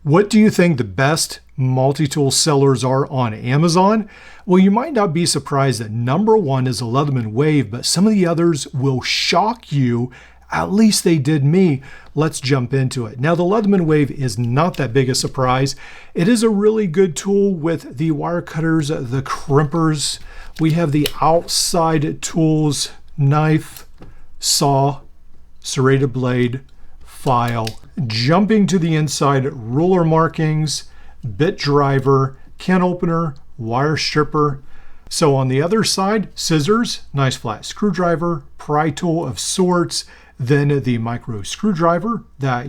What do you think the best multi-tool sellers are on Amazon? Well, you might not be surprised that number one is a Leatherman Wave, but some of the others will shock you. At least they did me. Let's jump into it. Now, the Leatherman Wave is not that big a surprise. It is a really good tool with the wire cutters, the crimpers. We have the outside tools, knife, saw, serrated blade, file. Jumping to the inside, ruler markings, bit driver, can opener, wire stripper. So on the other side, scissors, nice flat screwdriver, pry tool of sorts, then the micro screwdriver that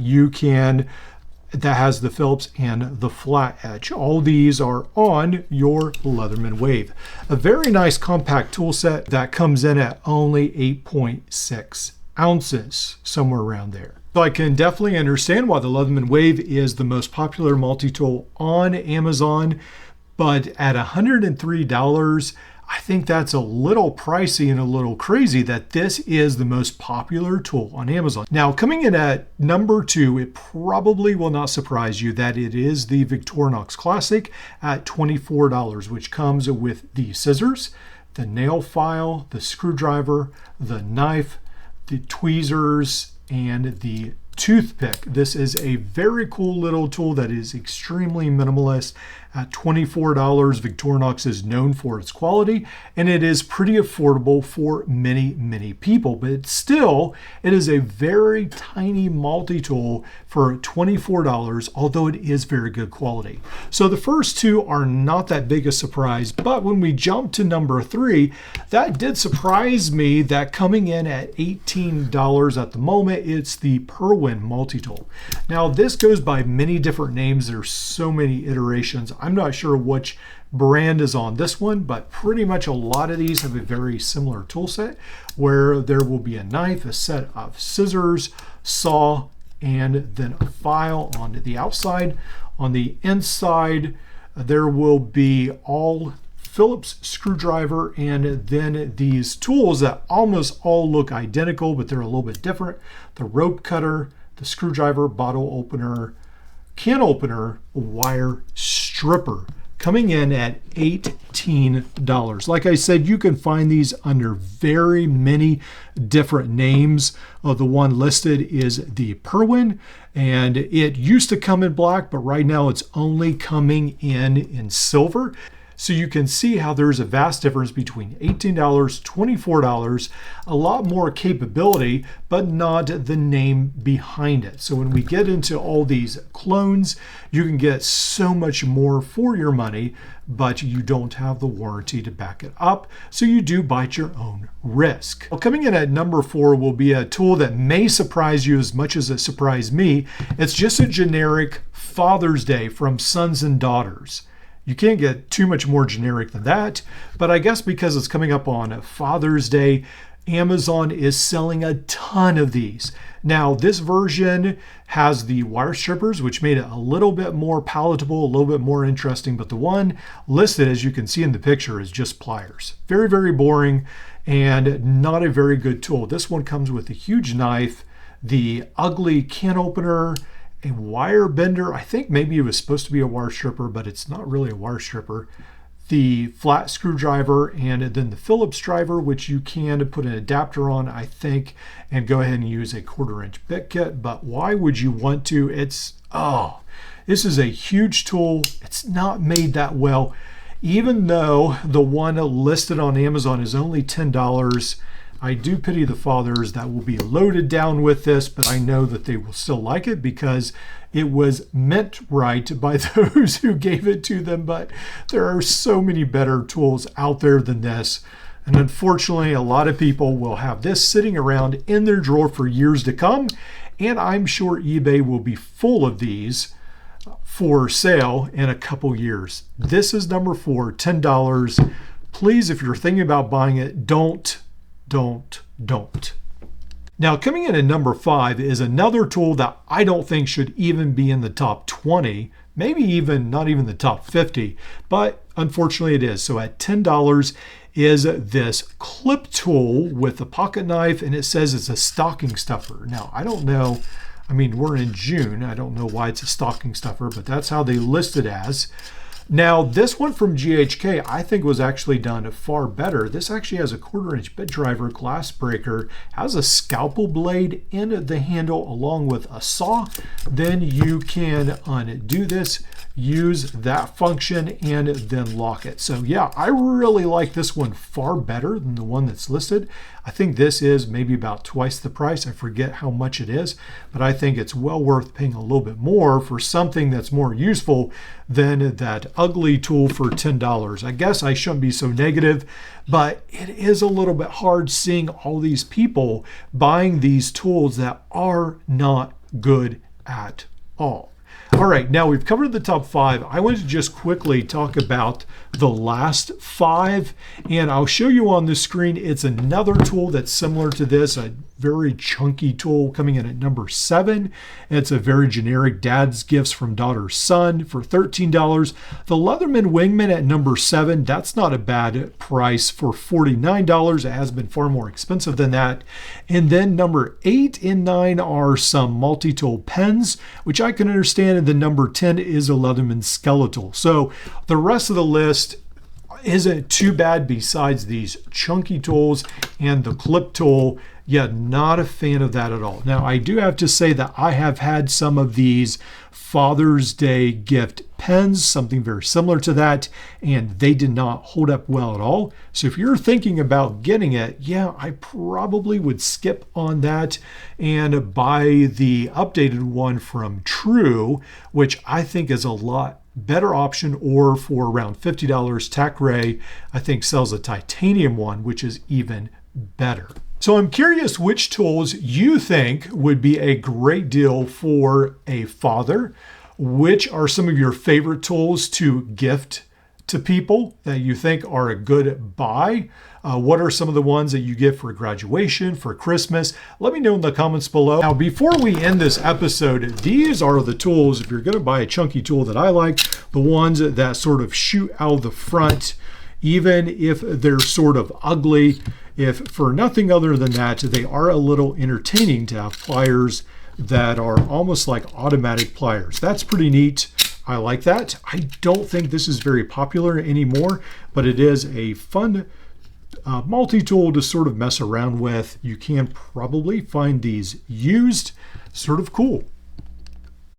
has the Phillips and the flat edge. All these are on your Leatherman Wave. A very nice compact tool set that comes in at only 8.6 ounces, somewhere around there. So I can definitely understand why the Leatherman Wave is the most popular multi-tool on Amazon, but at $103, I think that's a little pricey and a little crazy that this is the most popular tool on Amazon. Now, coming in at number 2, it probably will not surprise you that it is the Victorinox Classic at $24, which comes with the scissors, the nail file, the screwdriver, the knife, the tweezers, and the toothpick. This is a very cool little tool that is extremely minimalist. At $24, Victorinox is known for its quality, and it is pretty affordable for many people, but it is a very tiny multi-tool for $24, although it is very good quality. So the first two are not that big a surprise, but when we jump to number 3, that did surprise me that coming in at $18 at the moment, it's the Perwin multi-tool. Now this goes by many different names. There's so many iterations. I'm not sure which brand is on this one, but pretty much a lot of these have a very similar tool set where there will be a knife, a set of scissors, saw, and then a file on the outside. On the inside, there will be all Phillips screwdriver, and then these tools that almost all look identical, but they're a little bit different. The rope cutter, the screwdriver, bottle opener, can opener, wire stripper, coming in at $18. Like I said, you can find these under very many different names. The one listed is the Perwin, and it used to come in black, but right now it's only coming in silver. So you can see how there's a vast difference between $18, $24, a lot more capability, but not the name behind it. So when we get into all these clones, you can get so much more for your money, but you don't have the warranty to back it up. So you do bite your own risk. Well, coming in at number 4 will be a tool that may surprise you as much as it surprised me. It's just a generic Father's Day from Sons and Daughters. You can't get too much more generic than that, but I guess because it's coming up on Father's Day, Amazon is selling a ton of these. Now, this version has the wire strippers, which made it a little bit more palatable, a little bit more interesting, but the one listed, as you can see in the picture, is just pliers. Very boring and not a very good tool. This one comes with a huge knife, the ugly can opener, a wire bender. I think maybe it was supposed to be a wire stripper, but it's not really a wire stripper. The flat screwdriver, and then the Phillips driver, which you can put an adapter on, I think, and go ahead and use a 1/4-inch bit kit. But why would you want to? This is a huge tool. It's not made that well. Even though the one listed on Amazon is only $10, I do pity the fathers that will be loaded down with this, but I know that they will still like it because it was meant right by those who gave it to them. But there are so many better tools out there than this. And unfortunately, a lot of people will have this sitting around in their drawer for years to come. And I'm sure eBay will be full of these for sale in a couple years. This is number 4, $10. Please, if you're thinking about buying it, don't. Now, coming in at number 5 is another tool that I don't think should even be in the top 20, maybe even not even the top 50, but unfortunately it is. So at $10 is this clip tool with a pocket knife, and it says it's a stocking stuffer. Now, I don't know I mean, we're in June. I don't know why it's a stocking stuffer, but that's how they list it as. Now, this one from GHK, I think was actually done far better. This actually has a 1/4-inch bit driver, glass breaker, has a scalpel blade in the handle along with a saw. Then you can undo this, use that function, and then lock it. So yeah, I really like this one far better than the one that's listed. I think this is maybe about twice the price. I forget how much it is, but I think it's well worth paying a little bit more for something that's more useful than that ugly tool for $10. I guess I shouldn't be so negative, but it is a little bit hard seeing all these people buying these tools that are not good at all. All right, now we've covered the top 5. I want to just quickly talk about the last 5, and I'll show you on the screen. It's another tool that's similar to this, a very chunky tool coming in at number 7. It's a very generic dad's gifts from daughter's son for $13. The Leatherman Wingman at number 7, that's not a bad price for $49. It has been far more expensive than that. And then number 8 and 9 are some multi-tool pens, which I can understand, and the number 10 is a Leatherman skeletal. So the rest of the list isn't too bad besides these chunky tools and the clip tool. Yeah, not a fan of that at all. Now, I do have to say that I have had some of these Father's Day gift pens, something very similar to that, and they did not hold up well at all. So if you're thinking about getting it, yeah, I probably would skip on that and buy the updated one from True, which I think is a lot better option, or for around $50, Tacray, I think, sells a titanium one, which is even better. So I'm curious which tools you think would be a great deal for a father. Which are some of your favorite tools to gift to people that you think are a good buy? What are some of the ones that you get for graduation, for Christmas? Let me know in the comments below. Now, before we end this episode, these are the tools, if you're going to buy a chunky tool, that I like, the ones that sort of shoot out of the front, even if they're sort of ugly. If for nothing other than that, they are a little entertaining to have pliers that are almost like automatic pliers. That's pretty neat. I like that. I don't think this is very popular anymore, but it is a fun multi-tool to sort of mess around with. You can probably find these used. Sort of cool.